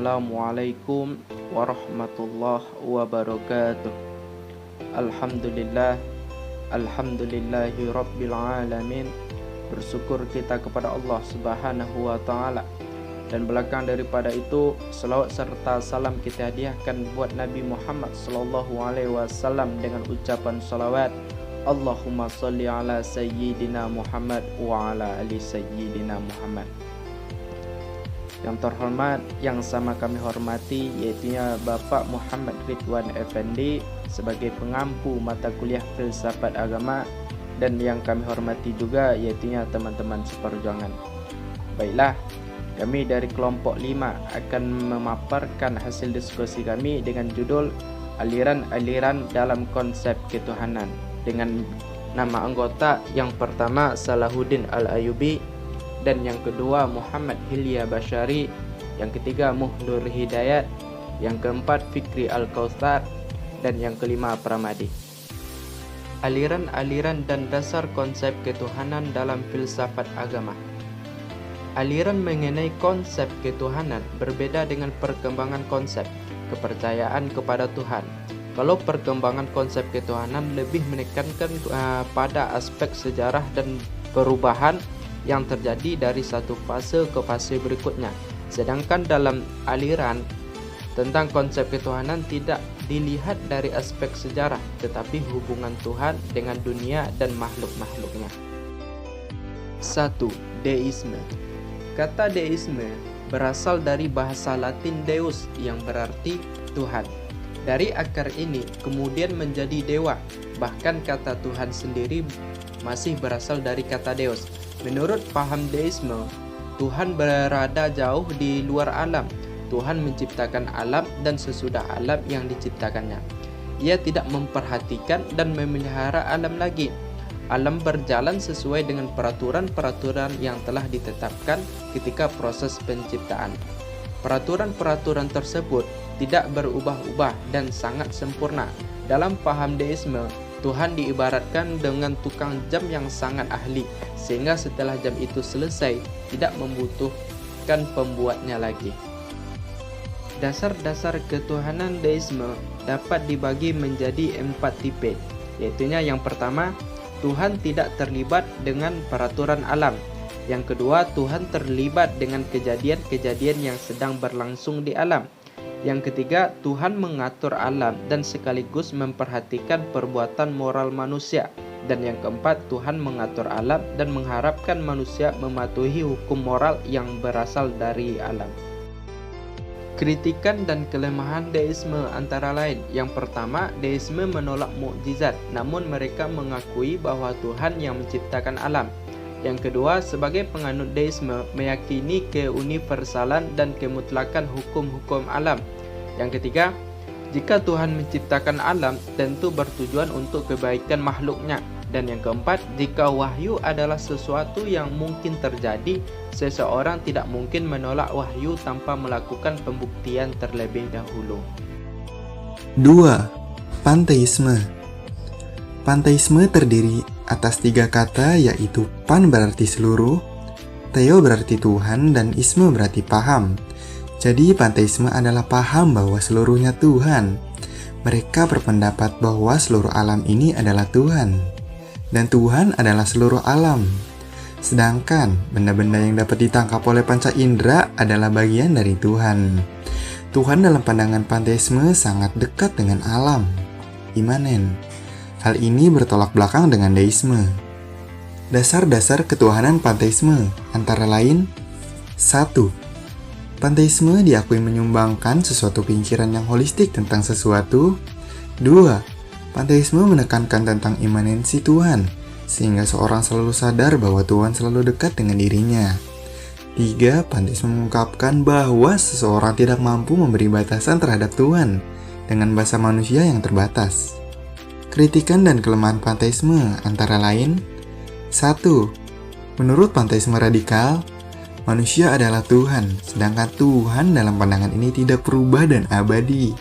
Assalamualaikum warahmatullahi wabarakatuh. Alhamdulillah, alhamdulillahi rabbil alamin. Bersyukur kita kepada Allah Subhanahu wa taala. Dan belakang daripada itu, selawat serta salam kita hadiahkan buat Nabi Muhammad sallallahu alaihi wasallam dengan ucapan salawat, Allahumma sholli ala sayyidina Muhammad wa ala ali sayyidina Muhammad. Yang terhormat, yang sama kami hormati, yaitu Bapak Muhammad Ridwan Effendi sebagai pengampu mata kuliah filsafat agama, dan yang kami hormati juga yaitu teman-teman seperjuangan. Baiklah, kami dari kelompok 5 akan memaparkan hasil diskusi kami dengan judul aliran-aliran dalam konsep ketuhanan, dengan nama anggota yang pertama Salahuddin Al-Ayyubi, dan yang kedua Muhammad Hilya Bashari, yang ketiga Muhnur Hidayat, yang keempat Fikri Al-Kautsar, dan yang kelima Pramadi. Aliran-aliran dan dasar konsep ketuhanan dalam filsafat agama. Aliran mengenai konsep ketuhanan berbeda dengan perkembangan konsep kepercayaan kepada Tuhan. Kalau perkembangan konsep ketuhanan lebih menekankan pada aspek sejarah dan perubahan yang terjadi dari satu fase ke fase berikutnya. Sedangkan dalam aliran tentang konsep ketuhanan tidak dilihat dari aspek sejarah, tetapi hubungan Tuhan dengan dunia dan makhluk-makhluknya. 1. Deisme. Kata deisme berasal dari bahasa Latin deus yang berarti Tuhan. Dari akar ini kemudian menjadi dewa. Bahkan kata Tuhan sendiri masih berasal dari kata deus. Menurut paham deisme, Tuhan berada jauh di luar alam. Tuhan menciptakan alam dan sesudah alam yang diciptakannya. Ia tidak memperhatikan dan memelihara alam lagi. Alam berjalan sesuai dengan peraturan-peraturan yang telah ditetapkan ketika proses penciptaan. Peraturan-peraturan tersebut tidak berubah-ubah dan sangat sempurna. Dalam paham deisme, Tuhan diibaratkan dengan tukang jam yang sangat ahli, sehingga setelah jam itu selesai, tidak membutuhkan pembuatnya lagi. Dasar-dasar ketuhanan deisme dapat dibagi menjadi 4 tipe, yaitu yang pertama, Tuhan tidak terlibat dengan peraturan alam. Yang kedua, Tuhan terlibat dengan kejadian-kejadian yang sedang berlangsung di alam. Yang ketiga, Tuhan mengatur alam dan sekaligus memperhatikan perbuatan moral manusia. Dan yang keempat, Tuhan mengatur alam dan mengharapkan manusia mematuhi hukum moral yang berasal dari alam. Kritikan dan kelemahan deisme antara lain. Yang pertama, deisme menolak mukjizat, namun mereka mengakui bahwa Tuhan yang menciptakan alam. Yang kedua, sebagai penganut deisme meyakini keuniversalan dan kemutlakan hukum-hukum alam. Yang ketiga, jika Tuhan menciptakan alam, tentu bertujuan untuk kebaikan makhluknya. Dan yang keempat, jika wahyu adalah sesuatu yang mungkin terjadi, seseorang tidak mungkin menolak wahyu tanpa melakukan pembuktian terlebih dahulu. 2. Panteisme. Panteisme terdiri atas 3 kata, yaitu pan berarti seluruh, theo berarti Tuhan, dan isme berarti paham. Jadi panteisme adalah paham bahwa seluruhnya Tuhan. Mereka berpendapat bahwa seluruh alam ini adalah Tuhan, dan Tuhan adalah seluruh alam. Sedangkan benda-benda yang dapat ditangkap oleh panca indera adalah bagian dari Tuhan. Tuhan dalam pandangan panteisme sangat dekat dengan alam, imanen. Hal ini bertolak belakang dengan deisme. Dasar-dasar ketuhanan panteisme antara lain: 1. Panteisme diakui menyumbangkan sesuatu pikiran yang holistik tentang sesuatu. 2. Panteisme menekankan tentang imanensi Tuhan, sehingga seorang selalu sadar bahwa Tuhan selalu dekat dengan dirinya. 3. Panteisme mengungkapkan bahwa seseorang tidak mampu memberi batasan terhadap Tuhan dengan bahasa manusia yang terbatas. Kritikan dan kelemahan panteisme antara lain: 1. Menurut panteisme radikal, manusia adalah Tuhan, sedangkan Tuhan dalam pandangan ini tidak berubah dan abadi.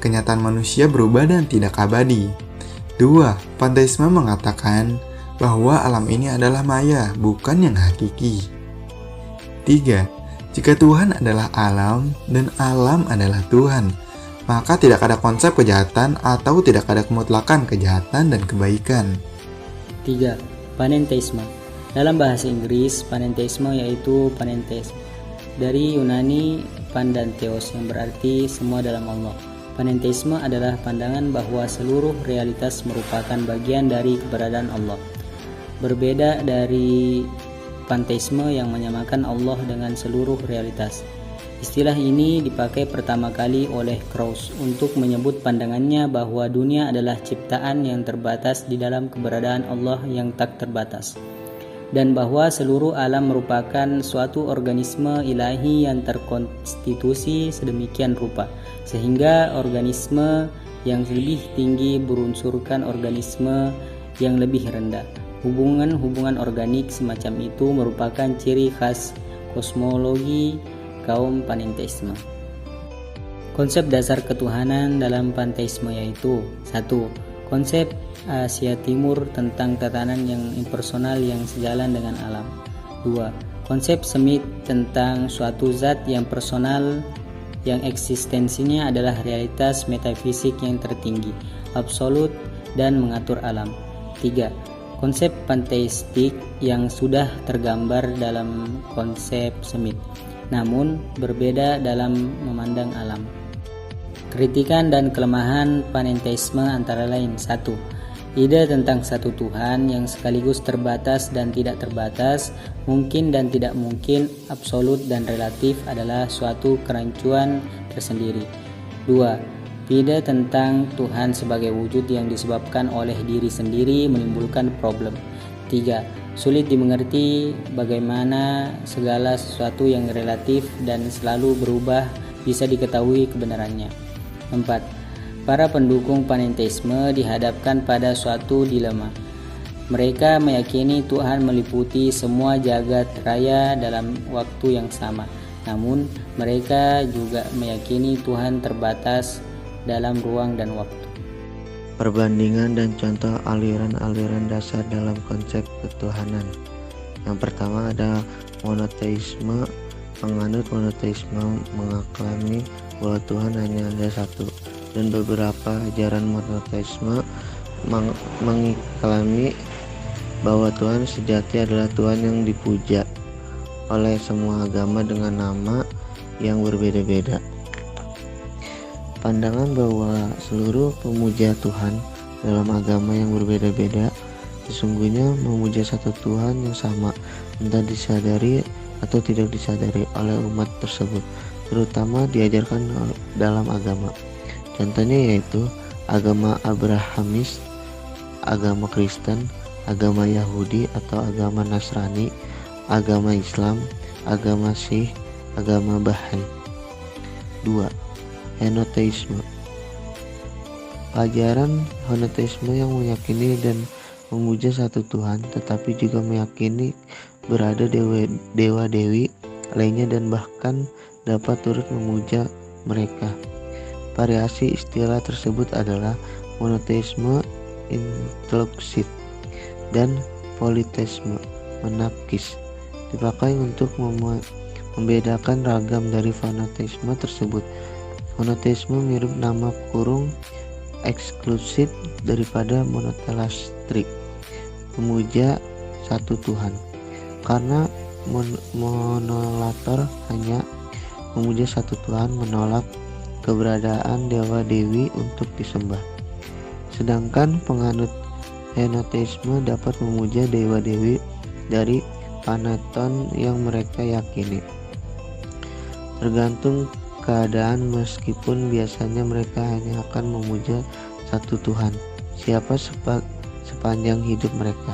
Kenyataan manusia berubah dan tidak abadi. 2. Panteisme mengatakan bahwa alam ini adalah maya, bukan yang hakiki. 3. Jika Tuhan adalah alam dan alam adalah Tuhan, maka tidak ada konsep kejahatan atau tidak ada kemutlakan kejahatan dan kebaikan. 3. Panentheisme. Dalam bahasa Inggris, panentheisme yaitu panenthes dari Yunani pan dan theos yang berarti semua dalam Allah. Panentheisme adalah pandangan bahwa seluruh realitas merupakan bagian dari keberadaan Allah. Berbeda dari pantheisme yang menyamakan Allah dengan seluruh realitas. Istilah ini dipakai pertama kali oleh Krauss untuk menyebut pandangannya bahwa dunia adalah ciptaan yang terbatas di dalam keberadaan Allah yang tak terbatas, dan bahwa seluruh alam merupakan suatu organisme ilahi yang terkonstitusi sedemikian rupa, sehingga organisme yang lebih tinggi berunsurkan organisme yang lebih rendah. Hubungan-hubungan organik semacam itu merupakan ciri khas kosmologi kaum panentheisme. Konsep dasar ketuhanan dalam pantheisme yaitu 1. Konsep Asia Timur tentang tatanan yang impersonal yang sejalan dengan alam. 2. Konsep Smith tentang suatu zat yang personal yang eksistensinya adalah realitas metafisik yang tertinggi, absolut, dan mengatur alam. 3. Konsep panteistik yang sudah tergambar dalam konsep Smith, namun berbeda dalam memandang alam. Kritikan dan kelemahan panentheisme antara lain. 1. Ide tentang satu Tuhan yang sekaligus terbatas dan tidak terbatas, mungkin dan tidak mungkin, absolut dan relatif adalah suatu kerancuan tersendiri. 2. Ide tentang Tuhan sebagai wujud yang disebabkan oleh diri sendiri menimbulkan problem. 3. Sulit dimengerti bagaimana segala sesuatu yang relatif dan selalu berubah bisa diketahui kebenarannya. 4. Para pendukung panentheisme dihadapkan pada suatu dilema. Mereka meyakini Tuhan meliputi semua jagat raya dalam waktu yang sama. Namun, mereka juga meyakini Tuhan terbatas dalam ruang dan waktu. Perbandingan dan contoh aliran-aliran dasar dalam konsep ketuhanan. Yang pertama ada monoteisme. Penganut monoteisme mengaklami bahwa Tuhan hanya ada satu, dan beberapa ajaran monoteisme mengiklami bahwa Tuhan sejati adalah Tuhan yang dipuja oleh semua agama dengan nama yang berbeda-beda. Pandangan bahwa seluruh pemuja Tuhan dalam agama yang berbeda-beda sesungguhnya memuja satu Tuhan yang sama, entah disadari atau tidak disadari oleh umat tersebut, terutama diajarkan dalam agama. Contohnya yaitu agama Abrahamis, agama Kristen, agama Yahudi atau agama Nasrani, agama Islam, agama Sikh, agama Bahai. 2. Henoteisme. Ajaran henoteisme yang meyakini dan memuja satu Tuhan, tetapi juga meyakini berada dewa-dewi lainnya dan bahkan dapat turut memuja mereka. Variasi istilah tersebut adalah monoteisme intrusif dan politeisme menapkis, dipakai untuk membedakan ragam dari fanatisme tersebut. Monoteisme mirip nama kurung eksklusif daripada monotelastrik, memuja satu Tuhan, karena monolator hanya memuja satu Tuhan, menolak keberadaan dewa-dewi untuk disembah. Sedangkan penganut henoteisme dapat memuja dewa-dewi dari Panaton yang mereka yakini. Tergantung keadaan, meskipun biasanya mereka hanya akan memuja satu Tuhan, siapa sepanjang hidup mereka,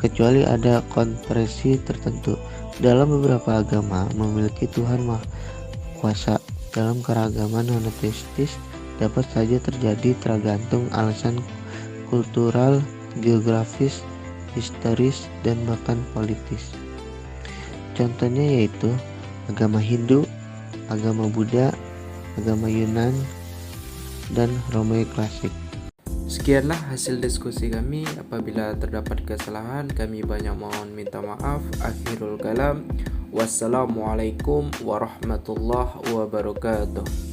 kecuali ada kontrasi tertentu. Dalam beberapa agama memiliki Tuhan Maha Kuasa. Dalam keragaman monoteistis dapat saja terjadi tergantung alasan kultural, geografis, historis, dan bahkan politis. Contohnya yaitu agama Hindu, agama Buddha, agama Yunan, dan Romawi klasik. Sekianlah hasil diskusi kami. Apabila terdapat kesalahan, kami banyak mohon minta maaf. Akhirul kalam. Wassalamualaikum warahmatullahi wabarakatuh.